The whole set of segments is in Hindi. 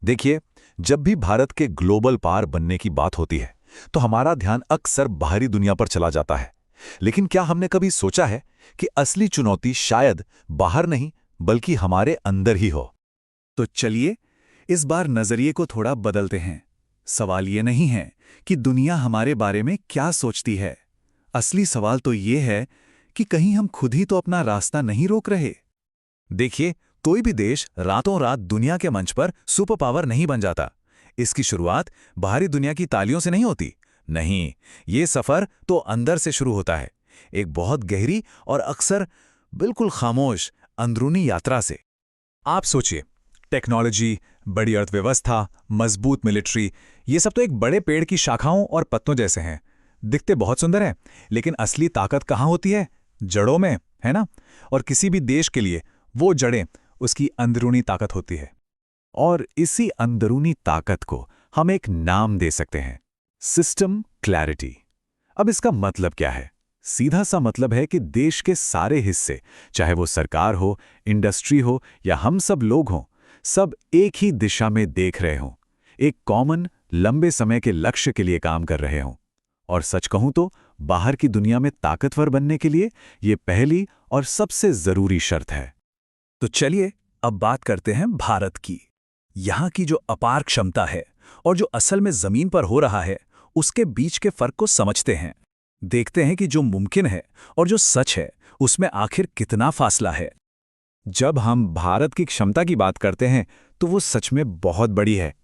देखिए, जब भी भारत के ग्लोबल पावर बनने की बात होती है, तो हमारा ध्यान अक्सर बाहरी दुनिया पर चला जाता है। लेकिन क्या हमने कभी सोचा है कि असली चुनौती शायद बाहर नहीं, बल्कि हमारे अंदर ही हो? तो चलिए इस बार नजरिए को थोड़ा बदलते हैं। सवाल ये नहीं है कि दुनिया हमारे बारे में क्या सोचती है। असली सवाल तो ये है कि कहीं हम खुद ही तो अपना रास्ता नहीं रोक रहे। देखिए, कोई भी देश रातों रात दुनिया के मंच पर सुपर पावर नहीं बन जाता। इसकी शुरुआत बाहरी दुनिया की तालियों से नहीं होती। नहीं, ये सफर तो अंदर से शुरू होता है, एक बहुत गहरी और अक्सर बिल्कुल खामोश अंदरूनी यात्रा से। आप सोचिए, टेक्नोलॉजी, बड़ी अर्थव्यवस्था, मजबूत मिलिट्री, ये सब तो एक बड़े पेड़ की शाखाओं और पत्तों जैसे हैं। दिखते बहुत सुंदर हैं, लेकिन असली ताकत कहाँ होती है? जड़ों में, है ना? और किसी भी देश के लिए वो जड़ें उसकी अंदरूनी ताकत होती है। और इसी अंदरूनी ताकत को हम एक नाम दे सकते हैं, सिस्टम क्लैरिटी। अब इसका मतलब क्या है? सीधा सा मतलब है कि देश के सारे हिस्से, चाहे वो सरकार हो, इंडस्ट्री हो या हम सब लोग हों, सब एक ही दिशा में देख रहे हों, एक कॉमन लंबे समय के लक्ष्य के लिए काम कर रहे हों। और सच कहूं तो बाहर की दुनिया में ताकतवर बनने के लिए ये पहली और सबसे जरूरी शर्त है। तो चलिए अब बात करते हैं भारत की। यहाँ की जो अपार क्षमता है और जो असल में जमीन पर हो रहा है, उसके बीच के फर्क को समझते हैं। देखते हैं कि जो मुमकिन है और जो सच है, उसमें आखिर कितना फासला है। जब हम भारत की क्षमता की बात करते हैं तो वो सच में बहुत बड़ी है।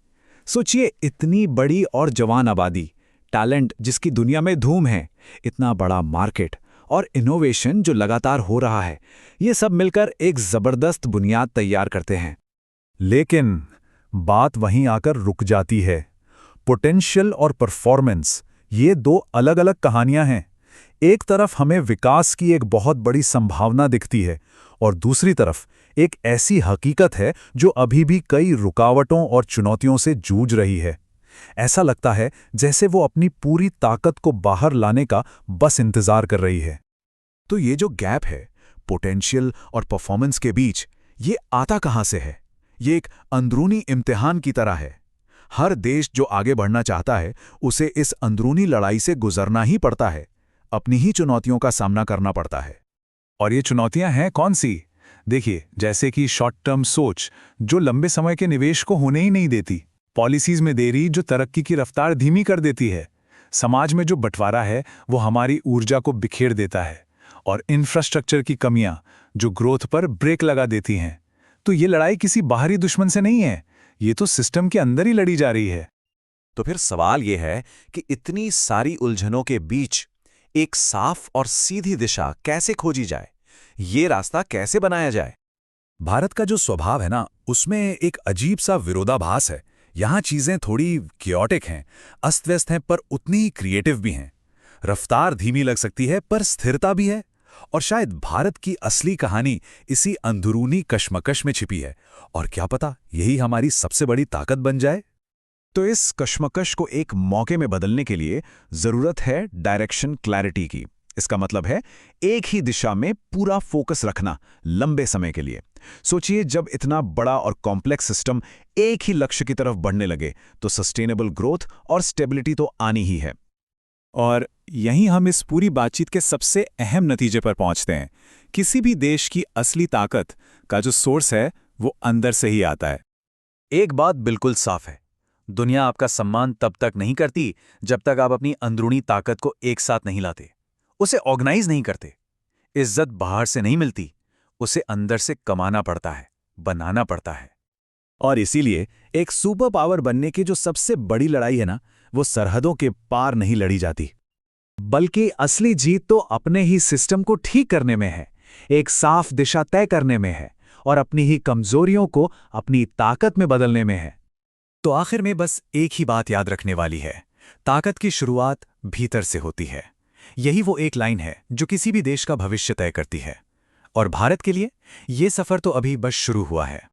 सोचिए, इतनी बड़ी और जवान आबादी, टैलेंट जिसकी दुनिया में धूम है, इतना बड़ा मार्केट और इनोवेशन जो लगातार हो रहा है, ये सब मिलकर एक जबरदस्त बुनियाद तैयार करते हैं। लेकिन बात वहीं आकर रुक जाती है। पोटेंशियल और परफॉर्मेंस, ये दो अलग अलग कहानियां हैं। एक तरफ हमें विकास की एक बहुत बड़ी संभावना दिखती है और दूसरी तरफ एक ऐसी हकीकत है जो अभी भी कई रुकावटों और चुनौतियों से जूझ रही है। ऐसा लगता है जैसे वो अपनी पूरी ताकत को बाहर लाने का बस इंतजार कर रही है। तो ये जो गैप है पोटेंशियल और परफॉर्मेंस के बीच, ये आता कहाँ से है? ये एक अंदरूनी इम्तिहान की तरह है। हर देश जो आगे बढ़ना चाहता है, उसे इस अंदरूनी लड़ाई से गुजरना ही पड़ता है, अपनी ही चुनौतियों का सामना करना पड़ता है। और ये चुनौतियां हैं कौन सी? देखिए, जैसे कि शॉर्ट टर्म सोच जो लंबे समय के निवेश को होने ही नहीं देती, पॉलिसीज में देरी जो तरक्की की रफ्तार धीमी कर देती है, समाज में जो बंटवारा है वो हमारी ऊर्जा को बिखेर देता है, और इंफ्रास्ट्रक्चर की कमियां जो ग्रोथ पर ब्रेक लगा देती हैं। तो ये लड़ाई किसी बाहरी दुश्मन से नहीं है, ये तो सिस्टम के अंदर ही लड़ी जा रही है। तो फिर सवाल यह है कि इतनी सारी उलझनों के बीच एक साफ और सीधी दिशा कैसे खोजी जाए? ये रास्ता कैसे बनाया जाए? भारत का जो स्वभाव है ना, उसमें एक अजीब सा विरोधाभास है। यहाँ चीजें थोड़ी क्योटिक हैं, अस्त-व्यस्त हैं, पर उतनी ही क्रिएटिव भी हैं। रफ्तार धीमी लग सकती है, पर स्थिरता भी है। और शायद भारत की असली कहानी इसी अंदरूनी कश्मकश में छिपी है। और क्या पता, यही हमारी सबसे बड़ी ताकत बन जाए। तो इस कश्मकश को एक मौके में बदलने के लिए जरूरत है डायरेक्शन क्लैरिटी की। इसका मतलब है एक ही दिशा में पूरा फोकस रखना लंबे समय के लिए। सोचिए, जब इतना बड़ा और कॉम्प्लेक्स सिस्टम एक ही लक्ष्य की तरफ बढ़ने लगे, तो सस्टेनेबल ग्रोथ और स्टेबिलिटी तो आनी ही है। और यहीं हम इस पूरी बातचीत के सबसे अहम नतीजे पर पहुंचते हैं। किसी भी देश की असली ताकत का जो सोर्स है, वो अंदर से ही आता है। एक बात बिल्कुल साफ है, दुनिया आपका सम्मान तब तक नहीं करती जब तक आप अपनी अंदरूनी ताकत को एक साथ नहीं लाते, उसे ऑर्गेनाइज नहीं करते। इज्जत बाहर से नहीं मिलती, उसे अंदर से कमाना पड़ता है, बनाना पड़ता है। और इसीलिए एक सुपर पावर बनने की जो सबसे बड़ी लड़ाई है ना, वो सरहदों के पार नहीं लड़ी जाती, बल्कि असली जीत तो अपने ही सिस्टम को ठीक करने में है, एक साफ दिशा तय करने में है, और अपनी ही कमजोरियों को अपनी ताकत में बदलने में है। तो आखिर में बस एक ही बात याद रखने वाली है, ताकत की शुरुआत भीतर से होती है। यही वो एक लाइन है जो किसी भी देश का भविष्य तय करती है। और भारत के लिए ये सफर तो अभी बस शुरू हुआ है।